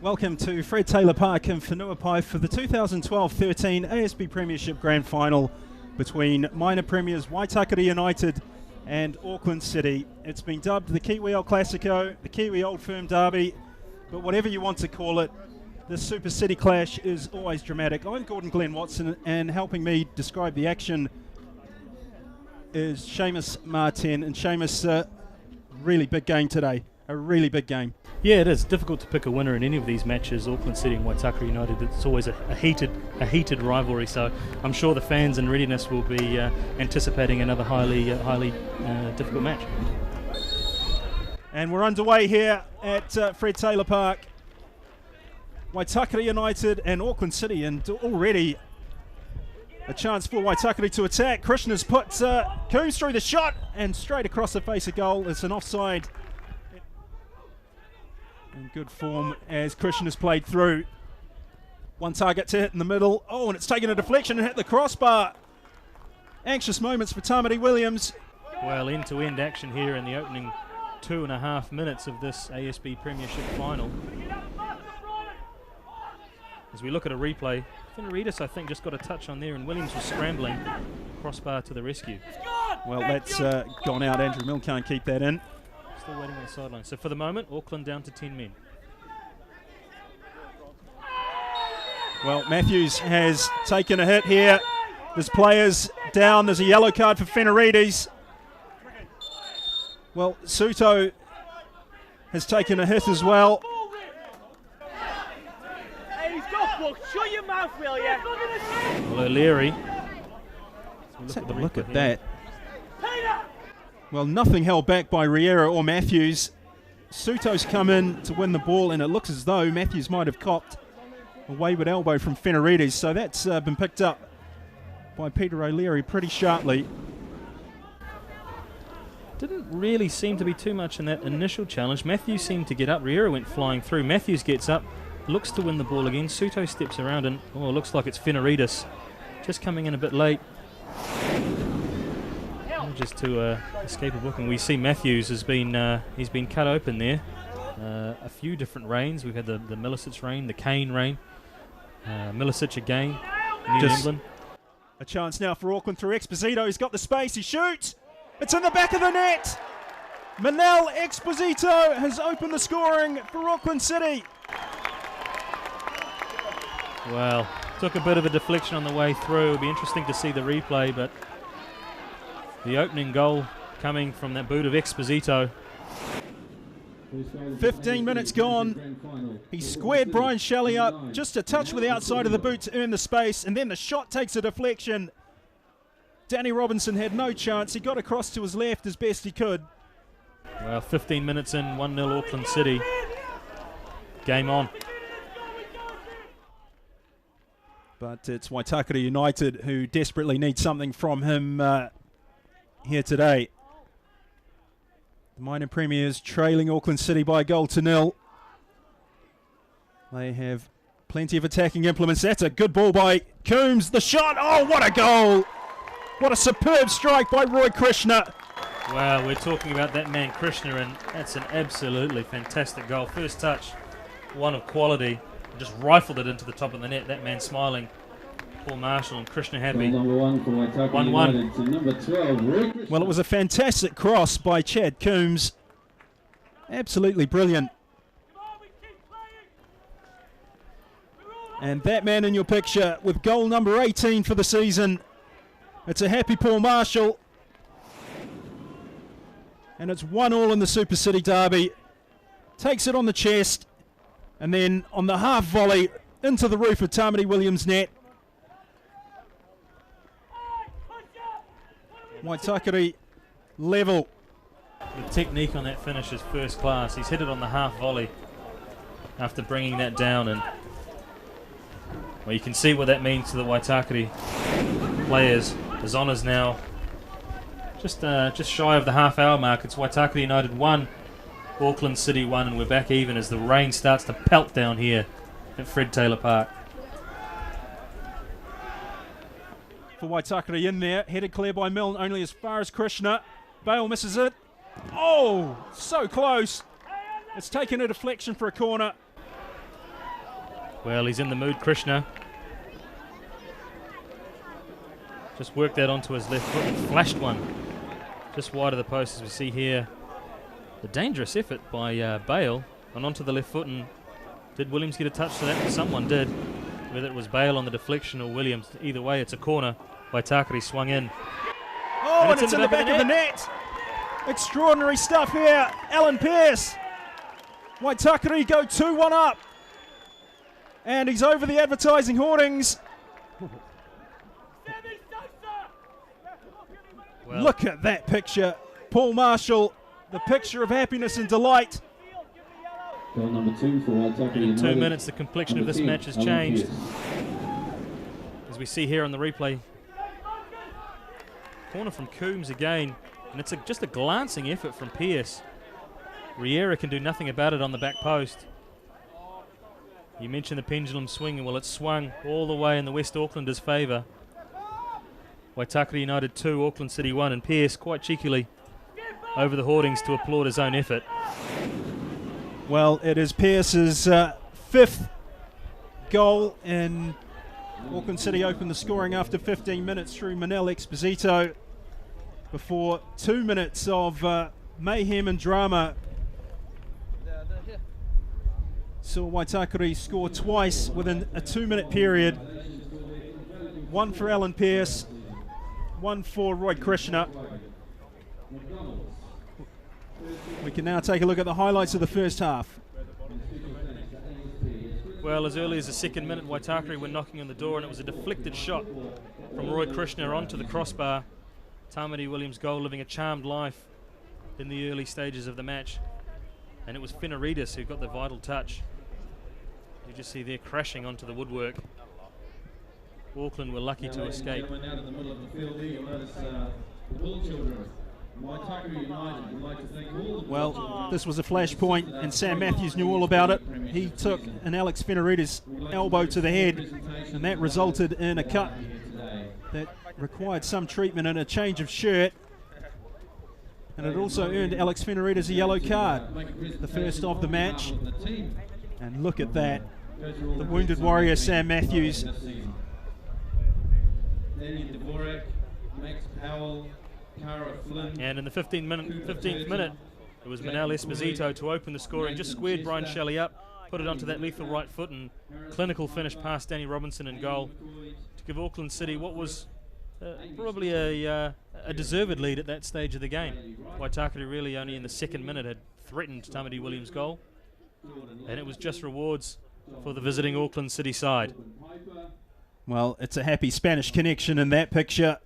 Welcome to Fred Taylor Park in Whenuapai for the 2012-13 ASB Premiership Grand Final between minor premiers Waitakere United and Auckland City. It's been dubbed the Kiwi El Clasico, the Kiwi Old Firm Derby, but whatever you want to call it, this Super City clash is always dramatic. I'm Gordon Glenn Watson, and helping me describe the action is Seamus Martin. And Seamus, really big game today, a really big game. Yeah, it is difficult to pick a winner in any of these matches. Auckland City and Waitakere United, it's always a heated rivalry, so I'm sure the fans in readiness will be anticipating another highly difficult match. And we're underway here at Fred Taylor Park. Waitakere United and Auckland City, and already a chance for Waitakere to attack. Krishna's put Coombs through the shot and straight across the face of goal. It's an offside. In good form as Krishna's played through. One target to hit in the middle. Oh, and it's taken a deflection and hit the crossbar. Anxious moments for Tamati Williams. Well, end-to-end action here in the opening 2.5 minutes of this ASB Premiership final. As we look at a replay, Finneridis, I think, just got a touch on there, and Williams was scrambling. Crossbar to the rescue. Well, that's gone out. Andrew Mill can't keep that in. Still waiting on the sideline. So for the moment, Auckland down to 10 men. Well, Matthews has taken a hit here. There's players down. There's a yellow card for Finneridis. Well, Suto has taken a hit as well. Hey, he's got booked. Shut your mouth, will you? Well, O'Leary. Let's have a look at that. Well, nothing held back by Riera or Matthews. Suto's come in to win the ball, and it looks as though Matthews might have copped a wayward elbow from Finneridis. So that's been picked up by Peter O'Leary pretty sharply. Didn't really seem to be too much in that initial challenge. Matthews seemed to get up. Riera went flying through. Matthews gets up, looks to win the ball again. Suto steps around, and it looks like it's Finneridis just coming in a bit late. Just to escape a booking. We see Matthews has been he's been cut open there. A few different rains. We've had the Milicic rain, the Kane rain, Milicic again, New England. A chance now for Auckland through Exposito. He's got the space. He shoots. It's in the back of the net. Manel Exposito has opened the scoring for Auckland City. Well, took a bit of a deflection on the way through. It'll be interesting to see the replay, but the opening goal coming from that boot of Exposito. 15 minutes gone. He squared Brian Shelley up, just a touch with the outside of the boot to earn the space, and then the shot takes a deflection. Danny Robinson had no chance. He got across to his left as best he could. Well, 15 minutes in, 1-0 Auckland City. Game on. But it's Waitakere United who desperately need something from him here today. The minor premiers trailing Auckland City by a goal to nil. They have plenty of attacking implements. That's a good ball by Coombs. The shot. Oh, what a goal. What a superb strike by Roy Krishna. Wow, we're talking about that man Krishna, and that's an absolutely fantastic goal. First touch, one of quality. Just rifled it into the top of the net. That man smiling. Paul Marshall and Krishna happy. 1-1. Well, it was a fantastic cross by Chad Coombs. Absolutely brilliant. And that man in your picture with goal number 18 for the season. It's a happy Paul Marshall. And it's 1-1 in the Super City Derby. Takes it on the chest. And then on the half volley into the roof of Tamati Williams' net. Waitakere level. The technique on that finish is first class. He's hit it on the half volley after bringing that down, and well, you can see what that means to the Waitakere players. His honours now just shy of the half-hour mark. It's Waitakere United 1, Auckland City 1, and we're back even as the rain starts to pelt down here at Fred Taylor Park. For Waitakere in there, headed clear by Milne, only as far as Krishna. Bale misses it. Oh, so close. It's taken a deflection for a corner. Well, he's in the mood, Krishna. Just worked that onto his left foot and flashed one just wide of the post, as we see here. The dangerous effort by Bale and onto the left foot. And did Williams get a touch to that? Someone did. Whether it was Bale on the deflection or Williams, either way, it's a corner. Waitakere swung in. Oh, and it's in the back of the net. Extraordinary stuff here. Alan Pearce. Waitakere go 2-1 up. And he's over the advertising hoardings. Well, look at that picture. Paul Marshall, the picture of happiness and delight. Goal number 2 for Waitakere in United. 2 minutes, the complexion of this match has changed. As we see here on the replay. Corner from Coombs again. And it's just a glancing effort from Pearce. Riera can do nothing about it on the back post. You mentioned the pendulum swinging. Well, it swung all the way in the West Aucklanders' favour. Waitakere United 2, Auckland City 1, and Pearce quite cheekily over the hoardings to applaud his own effort. Well, it is Pearce's 5th goal, and Auckland City opened the scoring after 15 minutes through Manel Exposito before 2 minutes of mayhem and drama. Saw Waitakere score twice within a 2-minute period. One for Alan Pearce, one for Roy Krishna. We can now take a look at the highlights of the first half. Well, as early as the 2nd minute, Waitakere were knocking on the door, and it was a deflected shot from Roy Krishna onto the crossbar. Tamati Williams' goal living a charmed life in the early stages of the match. And it was Whenuapai who got the vital touch. You just see there crashing onto the woodwork. Auckland were lucky to escape. Well, this was a flashpoint, and Sam Matthews knew all about it. He took an Alex Whenuapai elbow to the head, and that resulted in a cut that required some treatment and a change of shirt. And it also earned Alex Whenuapai a yellow card, the first of the match. And look at that, the wounded warrior Sam Matthews. And in the 15th minute, it was Manel Esposito to open the scoring. Just squared Brian Shelley up, put it onto that lethal right foot, and clinical finish past Danny Robinson in goal to give Auckland City what was probably a deserved lead at that stage of the game. Waitakere really only in the 2nd minute had threatened Tamati Williams' goal, and it was just rewards for the visiting Auckland City side. Well, it's a happy Spanish connection in that picture.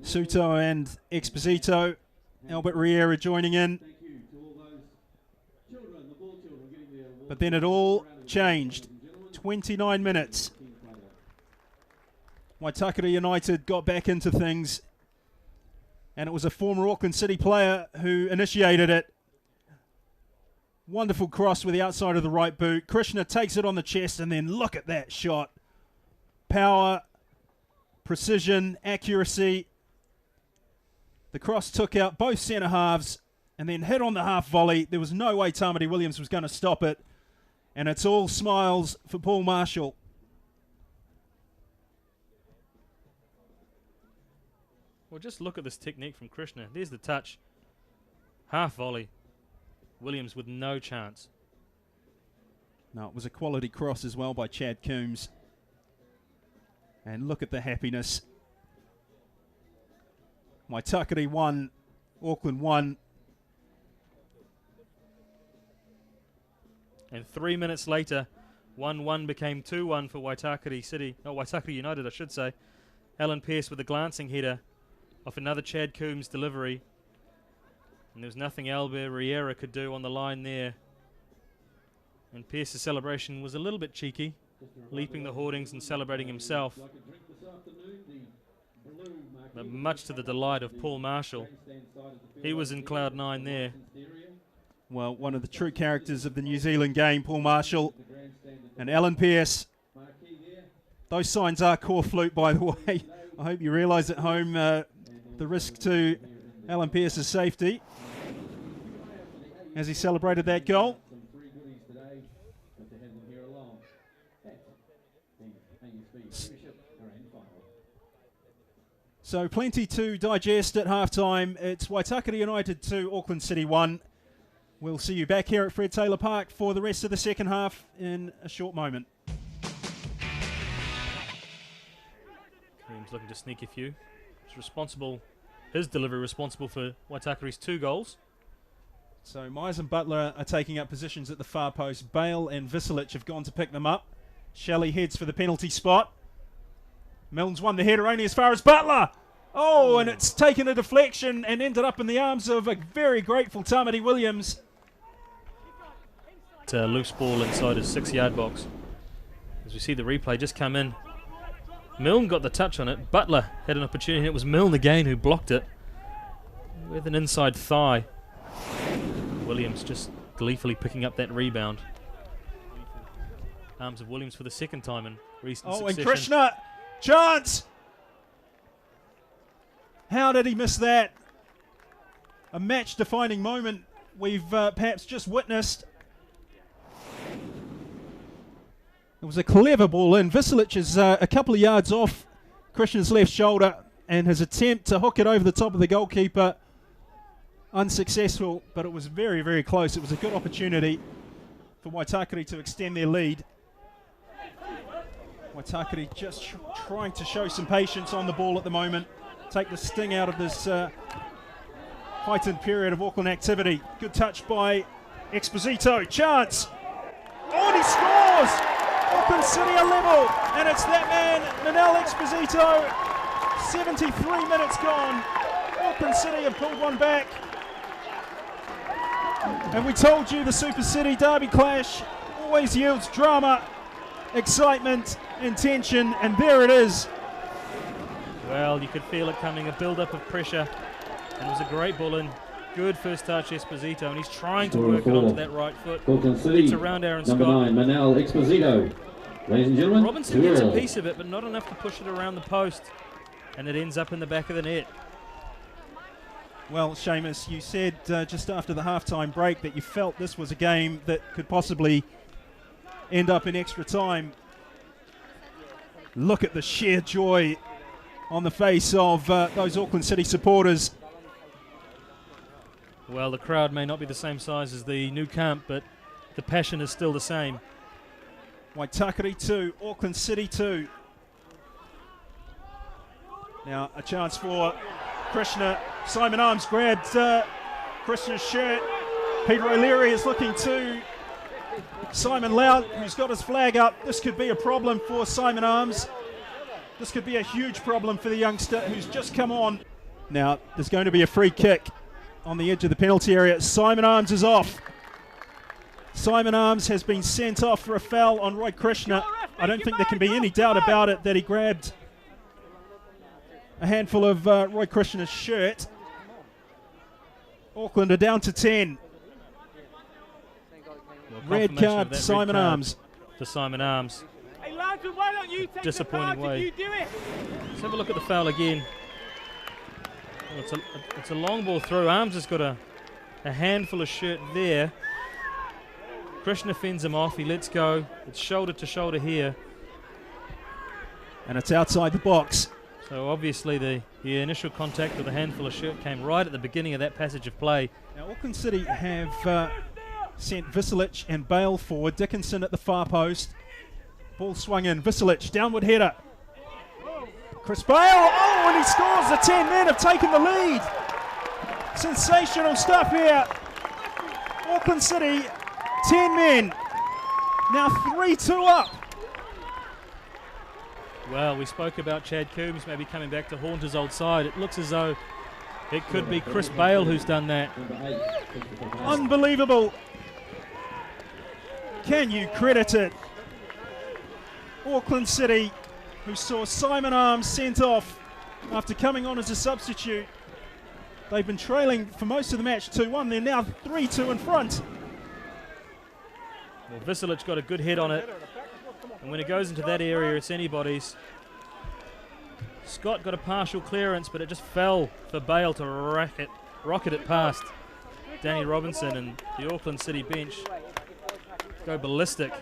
Suto and Exposito, Albert Riera joining in. But then it all changed. 29 minutes. Waitakere United got back into things, and it was a former Auckland City player who initiated it. Wonderful cross with the outside of the right boot. Krishna takes it on the chest, and then look at that shot. Power, precision, accuracy. The cross took out both centre halves and then hit on the half volley. There was no way Tamati Williams was going to stop it. And it's all smiles for Paul Marshall. Well, just look at this technique from Krishna. There's the touch. Half volley. Williams with no chance. No, it was a quality cross as well by Chad Coombs. And look at the happiness. Waitakere 1, Auckland 1. And 3 minutes later, 1-1 became 2-1 for Waitakere City. Oh, Waitakere United, I should say. Alan Pearce with a glancing header off another Chad Coombs delivery. And there was nothing Albert Riera could do on the line there. And Pearce's celebration was a little bit cheeky, leaping the hoardings and celebrating himself. But much to the delight of Paul Marshall. He was in cloud 9 there. Well, one of the true characters of the New Zealand game, Paul Marshall and Alan Pearce. Those signs are core flute, by the way. I hope you realise at home the risk to Alan Pearce's safety as he celebrated that goal. So plenty to digest at halftime. It's Waitakere United 2, Auckland City 1. We'll see you back here at Fred Taylor Park for the rest of the second half in a short moment. He's looking to sneak a few. He's responsible, his delivery responsible for Waitakere's 2 goals. So Myers and Butler are taking up positions at the far post. Bale and Visilic have gone to pick them up. Shelley heads for the penalty spot. Milne's won the header only as far as Butler. Oh, and it's taken a deflection and ended up in the arms of a very grateful Tamati Williams. It's a loose ball inside his 6-yard box. As we see the replay just come in. Milne got the touch on it. Butler had an opportunity, and it was Milne again who blocked it with an inside thigh. Williams just gleefully picking up that rebound. Arms of Williams for the second time in recent succession. And Krishna, chance! How did he miss that? A match-defining moment we've perhaps just witnessed. It was a clever ball in. Visilic is a couple of yards off Krishna's left shoulder, and his attempt to hook it over the top of the goalkeeper unsuccessful, but it was very, very close. It was a good opportunity for Waitakere to extend their lead. Waitakere just trying to show some patience on the ball at the moment, take the sting out of this heightened period of Auckland activity. Good touch by Exposito. Chance! Oh, and he scores! Auckland City are level, and it's that man, Manel Exposito. 73 minutes gone. Auckland City have pulled one back. And we told you the Super City derby clash always yields drama, excitement and tension, and there it is. Well, you could feel it coming, a build-up of pressure, and it was a great ball in. Good first touch, Esposito, and he's trying to work it onto that right foot. Auckland City, it's around Aaron number Scott. 9, Manel Exposito. Ladies and gentlemen, Robinson gets a piece of it, but not enough to push it around the post, and it ends up in the back of the net. Well, Seamus, you said just after the halftime break that you felt this was a game that could possibly end up in extra time. Look at the sheer joy on the face of those Auckland City supporters. Well, the crowd may not be the same size as the new camp, but the passion is still the same. Waitakere 2, Auckland City 2. Now a chance for Krishna. Simon Arms grabbed Krishna's shirt. Peter O'Leary is looking to Simon Loud, who's got his flag up. This could be a problem for Simon Arms. This could be a huge problem for the youngster who's just come on. Now there's going to be a free kick on the edge of the penalty area. Simon Arms is off. Simon Arms has been sent off for a foul on Roy Krishna. I don't think there can be any doubt about it that he grabbed a handful of Roy Krishna's shirt. Auckland are down to 10. Well, Red card, Simon Arms. To Simon Arms. Hey, Landon, why don't you take Disappointing the card? way. You do it. Let's have a look at the foul again. Well, it's a long ball through. Arms has got a handful of shirt there. Krishna fends him off. He lets go. It's shoulder to shoulder here. And it's outside the box. So obviously the initial contact with a handful of shirt came right at the beginning of that passage of play. Now Auckland City have sent Visilic and Bale forward. Dickinson at the far post. Ball swung in. Visilic, downward header. Chris Bale, oh, and he scores. The 10 men have taken the lead. Sensational stuff here. Auckland City, 10 men, now 3-2 up. Well, we spoke about Chad Coombs maybe coming back to haunt his old side. It looks as though it could be Chris Bale who's done that. Unbelievable. Can you credit it? Auckland City, who saw Simon Arms sent off after coming on as a substitute. They've been trailing for most of the match 2-1. They're now 3-2 in front. Well, Visilic got a good head on it, and when it goes into that area, it's anybody's. Scott got a partial clearance, but it just fell for Bale to rocket it past Danny Robinson, and the Auckland City bench go ballistic.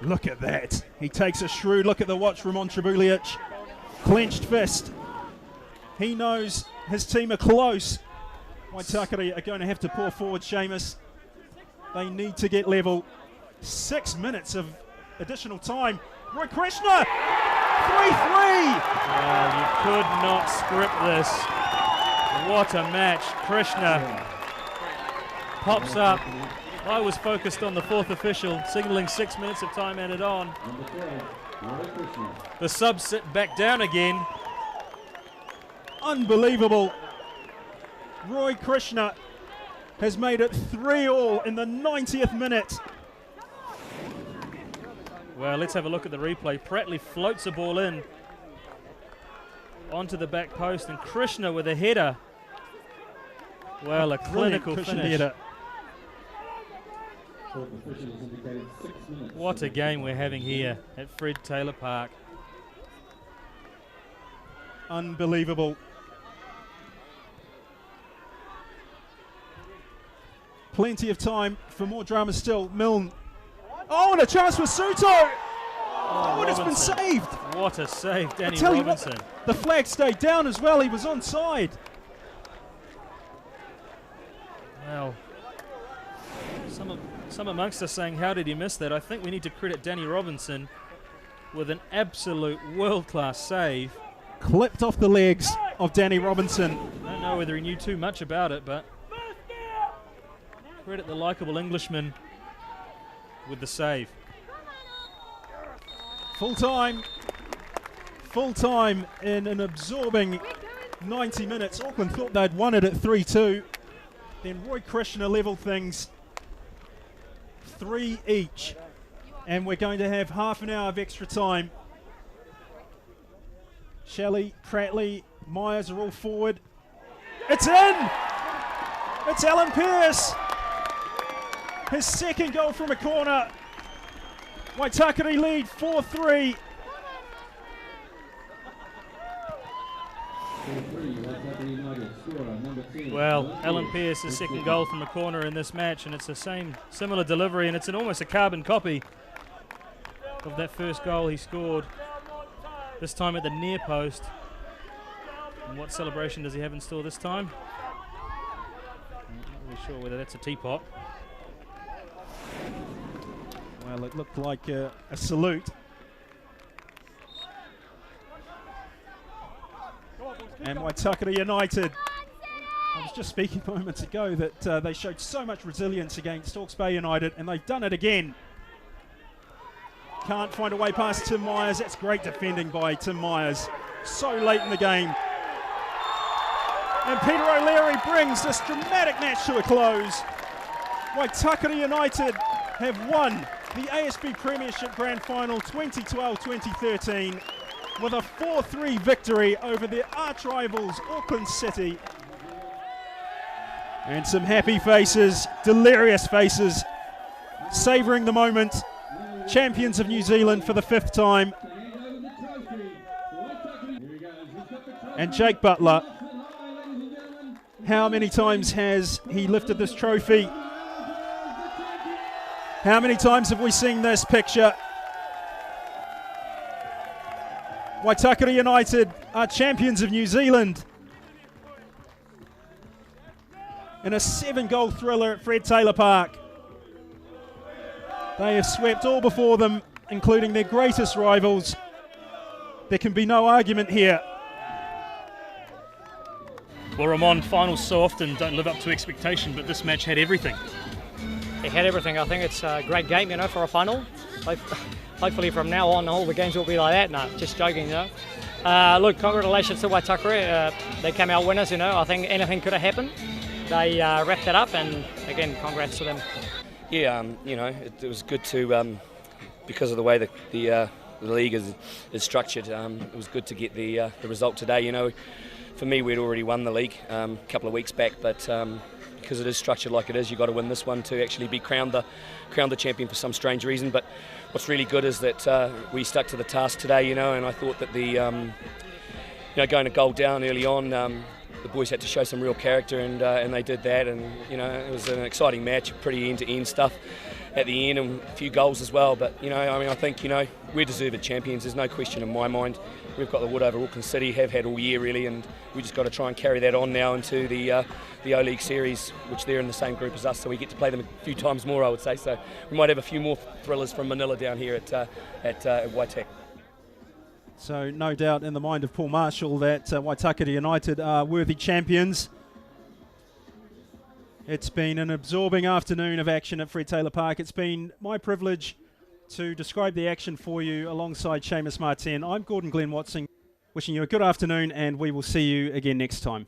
Look at that. He takes a shrewd look at the watch from Tribulic. clenched fist. He knows his team are close. Waitakere are going to have to pour forward, Seamus. They need to get level. 6 minutes of additional time. Roy Krishna, 3-3. Well, you could not script this. What a match. Krishna pops up. I was focused on the fourth official, signalling 6 minutes of time added on. The subs sit back down again. Unbelievable. Roy Krishna has made it 3-3 in the 90th minute. Well, let's have a look at the replay. Pratley floats the ball in onto the back post, and Krishna with a header. Well, a clinical finish. Header. What a game we're having here at Fred Taylor Park. Unbelievable. Plenty of time for more drama still. Milne. Oh, and a chance for Suto. Oh, it's been saved. What a save, Danny tell Robinson. You what, the flag stayed down as well. He was onside. Well, some amongst us saying, how did he miss that? I think we need to credit Danny Robinson with an absolute world-class save. Clipped off the legs of Danny Robinson. I don't know whether he knew too much about it, but credit the likeable Englishman with the save. Full time in an absorbing 90 minutes. Auckland thought they'd won it at 3-2. Then Roy Krishna levelled things 3 each. And we're going to have half an hour of extra time. Shelley, Pratley, Myers are all forward. It's in! It's Alan Pearce. His second goal from a corner. Waitakere lead 4-3. Well, Alan Pearce's second goal from a corner in this match, and it's the similar delivery, and it's almost a carbon copy of that first goal he scored, this time at the near post. And what celebration does he have in store this time? I'm not really sure whether that's a teapot. Well, it looked like a salute. And Waitakere United, I was just speaking moments ago that they showed so much resilience against Hawke's Bay United, and they've done it again. Can't find a way past Tim Myers. That's great defending by Tim Myers. So late in the game. And Peter O'Leary brings this dramatic match to a close. Waitakere United have won the ASB Premiership Grand Final 2012-2013 with a 4-3 victory over their arch rivals Auckland City. And some happy faces, delirious faces, savouring the moment. Champions of New Zealand for the 5th time. And Jake Butler, how many times has he lifted this trophy? How many times have we seen this picture? Waitakere United are champions of New Zealand in a 7-goal thriller at Fred Taylor Park. They have swept all before them, including their greatest rivals. There can be no argument here. Well, Ramon, finals so often don't live up to expectation, but this match had everything. It had everything. I think it's a great game, you know, for a final. Hopefully from now on, all the games will be like that. No, just joking, you know. Look, congratulations to Waitakere. They came out winners, you know. I think anything could have happened. They wrapped it up, and again, congrats to them. Yeah, you know, it was good to, because of the way the league is structured, it was good to get the result today. You know, for me, we'd already won the league a couple of weeks back, but because it is structured like it is, you've got to win this one to actually be crowned the champion for some strange reason. But what's really good is that we stuck to the task today, you know, and I thought that the, you know, going a goal down early on, the boys had to show some real character, and they did that, and you know, it was an exciting match, pretty end-to-end stuff at the end, and a few goals as well. But you know, I mean, I think, you know, we're deserved champions. There's no question in my mind. we've got the wood over Auckland City, have had all year really, and we just got to try and carry that on now into the O-League series, which they're in the same group as us, so we get to play them a few times more, I would say. So we might have a few more thrillers from Manila down here at Waitakere. So no doubt in the mind of Paul Marshall that Waitakere United are worthy champions. It's been an absorbing afternoon of action at Fred Taylor Park. It's been my privilege to describe the action for you alongside Seamus Martin. I'm Gordon Glenn Watson, wishing you a good afternoon, and we will see you again next time.